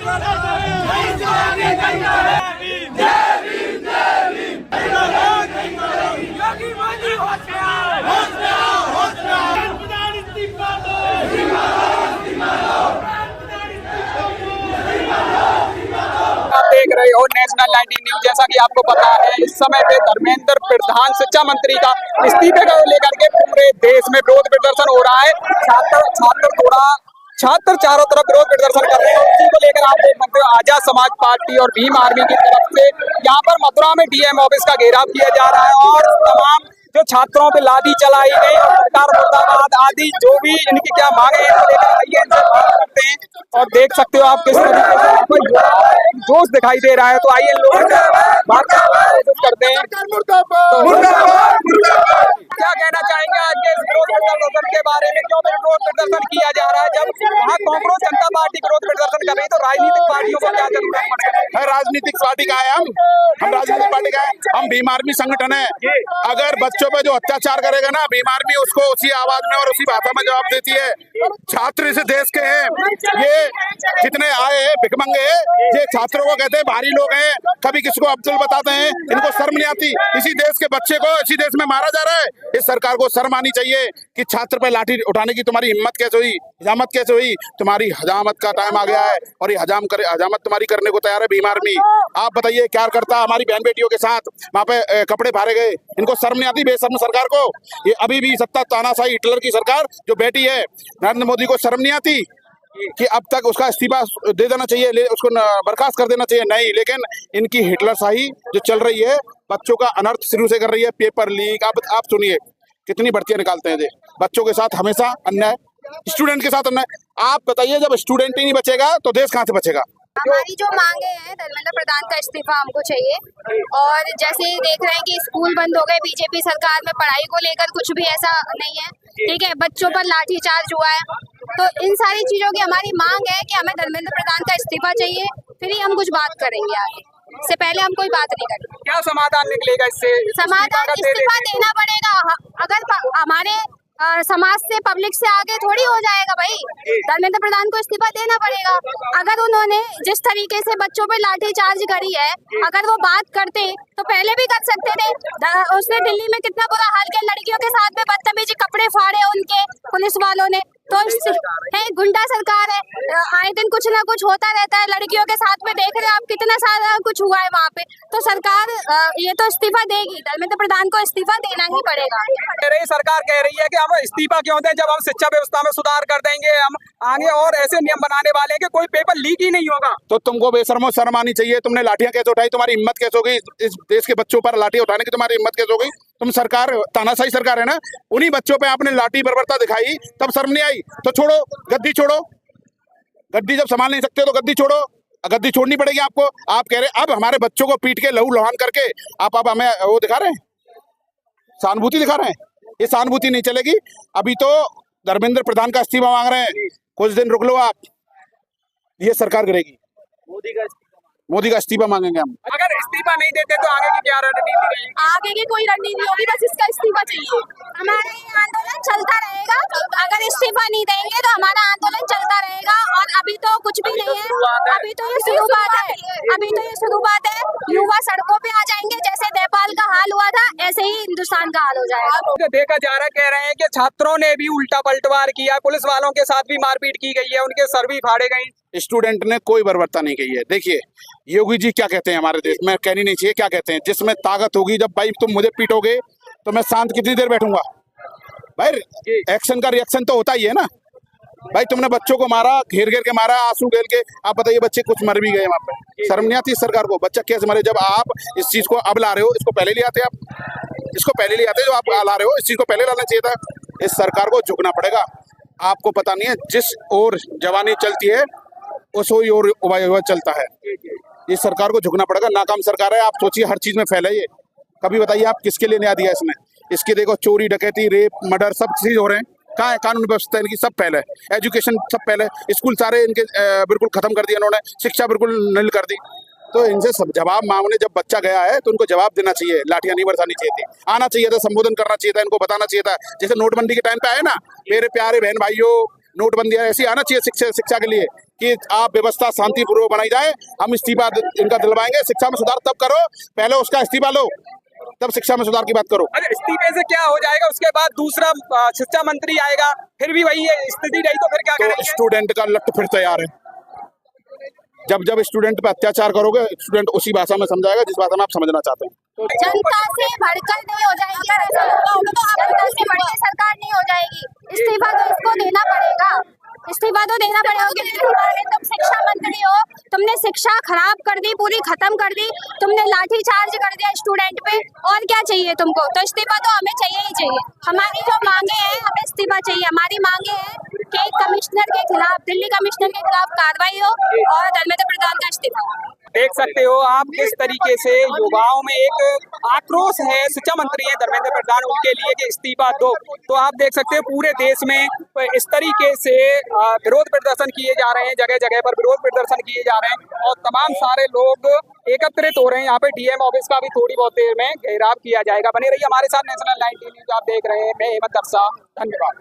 आप देख रहे हो नेशनल 19 न्यूज। जैसा कि आपको पता है, इस समय पे धर्मेंद्र प्रधान शिक्षा मंत्री का इस्तीफे को लेकर के पूरे देश में विरोध प्रदर्शन हो रहा है। छात्र चारों तरफ विरोध प्रदर्शन कर रहे हैं। उसी को लेकर आप देख सकते हो आजाद समाज पार्टी और भीम आर्मी की तरफ से यहाँ पर मथुरा में डीएम ऑफिस का घेराव किया जा रहा है और तमाम जो छात्रों पे लाठी चलाई गई और सरकार मुर्दाबाद आदि जो भी इनकी क्या मांगे हैं इनको लेकर आइए इनसे बात करते हैं। और देख सकते हो आप किस तरीके से यहाँ पर जोश दिखाई दे रहा है। तो आइए लोगों से बात करते हैं। क्या कहना चाहेंगे आज के विरोध प्रदर्शन के बारे में? क्यों विरोध प्रदर्शन किया जा रहा है? जब वहाँ कांग्रेस जनता पार्टी विरोध प्रदर्शन कर रही तो राजनीतिक पार्टियों को क्या जरूरत पड़ गई? राजनीतिक पार्टी का है हम राजनीतिक पार्टी का है, हम भीम आर्मी संगठन है। अगर बच्चों पे जो अत्याचार करेगा ना, भीम आर्मी उसको उसी आवाज में और उसी भाषा में जवाब देती है। छात्र इस देश के हैं, ये जितने आए हैं भिखमंगे, ये छात्रों को कहते हैं भारी लोग हैं, कभी किसी को अब्दुल बताते हैं, इनको शर्म नहीं आती। इसी देश के बच्चे को इसी देश में मारा जा रहा है। इस सरकार को शर्म आनी चाहिए कि छात्र पे लाठी उठाने की तुम्हारी हिम्मत कैसे हुई, हजामत कैसे हुई? तुम्हारी हजामत का टाइम आ गया है और ये हजामत तुम्हारी करने को तैयार है भीम आर्मी। आप बताइए क्या करता हमारी बहन बेटियों के साथ? वहाँ पे कपड़े फाड़े गए, इनको शर्म नहीं आती बेशर्म सरकार को? ये अभी भी सत्ता तानाशाही हिटलर की सरकार जो बैठी है, नरेंद्र मोदी को शर्म नहीं आती कि अब तक उसका इस्तीफा दे देना चाहिए, उसको बर्खास्त कर देना चाहिए? नहीं, लेकिन इनकी हिटलर शाही जो चल रही है, बच्चों का अनर्थ शुरू से कर रही है। पेपर लीक, आप सुनिए कितनी भर्तियां निकालते हैं। बच्चों के साथ हमेशा अन्याय, स्टूडेंट के साथ अन्याय। आप बताइए, जब स्टूडेंट ही नहीं बचेगा तो देश कहाँ से बचेगा? हमारी जो मांगे हैं, धर्मेंद्र प्रधान का इस्तीफा हमको चाहिए। और जैसे देख रहे हैं कि स्कूल बंद हो गए, बीजेपी सरकार में पढ़ाई को लेकर कुछ भी ऐसा नहीं है, ठीक है, बच्चों पर लाठीचार्ज हुआ है। तो इन सारी चीजों की हमारी मांग है कि हमें धर्मेंद्र प्रधान का इस्तीफा चाहिए, फिर ही हम कुछ बात करेंगे आगे। इससे पहले हम कोई बात नहीं करेंगे। क्या समाधान निकलेगा इससे? समाधान इस्तीफा देना पड़ेगा। अगर हमारे समाज से, पब्लिक से आगे थोड़ी हो जाएगा भाई। धर्मेंद्र प्रधान को इस्तीफा देना पड़ेगा। अगर उन्होंने जिस तरीके से बच्चों पर लाठीचार्ज करी है, अगर वो बात करते तो पहले भी कर सकते थे। उसने दिल्ली में कितना बुरा हाल किया, लड़कियों के साथ में बदतमीजी, कपड़े फाड़े उनके पुलिस वालों ने। तो है गुंडा सरकार है, आए दिन कुछ ना कुछ होता रहता है। लड़कियों के साथ में देख रहे हैं आप कितना सारा कुछ हुआ है वहाँ पे। तो सरकार ये तो इस्तीफा देगी, धर्मेंद्र प्रधान को इस्तीफा देना ही पड़ेगा। सरकार कह रही है कि हम इस्तीफा क्यों दें, जब हम शिक्षा व्यवस्था में सुधार कर देंगे, हम आगे और ऐसे नियम बनाने वाले हैं कि कोई पेपर लीक ही नहीं होगा। तो तुमको बेशर्मो शर्म आनी चाहिए। तुमने लाठियां कैसे उठाई? तुम्हारी हिम्मत कैसे होगी इस देश के बच्चों पर लाठी उठाने की? तुम्हारी हिम्मत कैसे होगी? तुम सरकार तानाशाही सरकार है ना, उन्हीं बच्चों पे आपने लाठी बर्बरता दिखाई, तब शर्म नहीं आई? तो छोड़ो, गद्दी छोड़ो। गद्दी जब संभाल नहीं सकते तो गद्दी छोड़ो। गद्दी छोड़नी पड़ेगी आपको। आप कह रहे अब हमारे बच्चों को पीट के लहू लुहान करके आप हमें वो दिखा रहे हैं, सहानुभूति दिखा रहे हैं। ये सहानुभूति नहीं चलेगी। अभी तो धर्मेंद्र प्रधान का इस्तीफा मांग रहे हैं, कुछ दिन रुक लो आप, ये सरकार करेगी। मोदी का इस्तीफा मांगेंगे हम। अगर इस्तीफा नहीं देते तो आगे की क्या रणनीति रहेगी? आगे की कोई रणनीति होगी, बस इसका इस्तीफा चाहिए। हमारा ये आंदोलन चलता रहेगा। अगर इस्तीफा नहीं देंगे तो हमारा आंदोलन चलता रहेगा। और अभी तो कुछ भी नहीं है, अभी तो ये शुरुआत है। युवा सड़कों पे आ जाएंगे, जैसे नेपाल का हाल हुआ था ऐसे ही हिंदुस्तान का हाल हो जाएगा। देखा जा रहा, कह रहे हैं कि छात्रों ने भी उल्टा पलटवार किया, पुलिस वालों के साथ भी मारपीट की गई है, उनके सर भी फाड़े गए। स्टूडेंट ने कोई बर्बरता नहीं की है। देखिए योगी जी क्या कहते हैं हमारे देश में, कहनी नहीं चाहिए, क्या कहते हैं, जिसमें ताकत होगी, जब भाई तुम मुझे पीटोगे तो मैं शांत कितनी देर बैठूंगा? भाई एक्शन का रिएक्शन तो होता ही है ना। भाई तुमने बच्चों को मारा, घेर घेर के मारा, आंसू घेर के। आप बताइए बच्चे कुछ मर भी गए वहाँ पे, शर्म नहीं आती इस सरकार को? बच्चा कैसे मरे? जब आप इस चीज को अब ला रहे हो, इसको पहले ले आते आप, इसको पहले ले आते जो आप ला रहे हो, इस चीज को पहले लाना चाहिए था। इस सरकार को झुकना पड़ेगा। आपको पता नहीं है, जिस ओर जवानी चलती है उस ओर युवा चलता है। इस सरकार को झुकना पड़ेगा। नाकाम सरकार है। आप सोचिए हर चीज में फैला ये। कभी बताइए आप किसके लिए न्याय दिया इसने? इसके देखो चोरी, डकैती, रेप, मर्डर सब चीज हो रहे हैं। कहाँ है कानून व्यवस्था? इनकी सब पहले, एजुकेशन सब पहले, स्कूल सारे इनके बिल्कुल खत्म कर दिया इन्होंने, शिक्षा बिल्कुल नल कर दी। तो इनसे सब जवाब मांगने जब बच्चा गया है तो उनको जवाब देना चाहिए, लाठियां नहीं बरसानी चाहिए थी, आना चाहिए था, संबोधन करना चाहिए था, इनको बताना चाहिए था। जैसे नोटबंदी के टाइम पे आए ना, मेरे प्यारे बहन भाइयों, नोटबंदी ऐसी आना चाहिए शिक्षा के लिए कि आप व्यवस्था शांतिपूर्वक बनाई जाए। हम इस्तीफा इनका दिलवाएंगे। शिक्षा में सुधार तब करो, पहले उसका इस्तीफा लो, तब शिक्षा में सुधार की बात करो। अगर इस्तीफे से क्या हो जाएगा, उसके बाद दूसरा शिक्षा मंत्री आएगा, फिर भी वही स्थिति रही तो फिर क्या तो करेंगे? स्टूडेंट का लट फिर तैयार है। जब स्टूडेंट पे अत्याचार करोगे, स्टूडेंट उसी भाषा में समझाएगा जिस भाषा में आप समझना चाहते हैं। जनता से बढ़कर नहीं हो जाएगी, ऐसा होगा तो जनता से बढ़ के सरकार नहीं हो जाएगी। इस्तीफा तो इसको देना पड़ेगा, इस्तीफा तो देना पड़ेगा क्योंकि तुम शिक्षा मंत्री हो, तुमने शिक्षा खराब कर दी, पूरी खत्म कर दी, तुमने लाठी चार्ज कर दिया स्टूडेंट पे। और क्या चाहिए तुमको? तो इस्तीफा तो हमें चाहिए ही चाहिए। हमारी जो मांगे हैं, हमें इस्तीफा चाहिए। हमारी मांगे हैं कि कमिश्नर के खिलाफ, दिल्ली कमिश्नर के खिलाफ कार्रवाई हो और धर्मेंद्र प्रधान का इस्तीफा हो। देख सकते हो आप किस तरीके से युवाओं में एक आक्रोश है। शिक्षा मंत्री हैं धर्मेंद्र प्रधान, उनके लिए कि इस्तीफा दो। तो आप देख सकते हो पूरे देश में इस तरीके से विरोध प्रदर्शन किए जा रहे हैं, जगह जगह पर विरोध प्रदर्शन किए जा रहे हैं और तमाम सारे लोग एकत्रित हो रहे हैं। यहाँ पे डीएम ऑफिस का भी थोड़ी बहुत देर में घेराव किया जाएगा। बने रहिए हमारे साथ, नेशनल 19 न्यूज आप देख रहे हैं। मैं हेमंत दर्शा, धन्यवाद।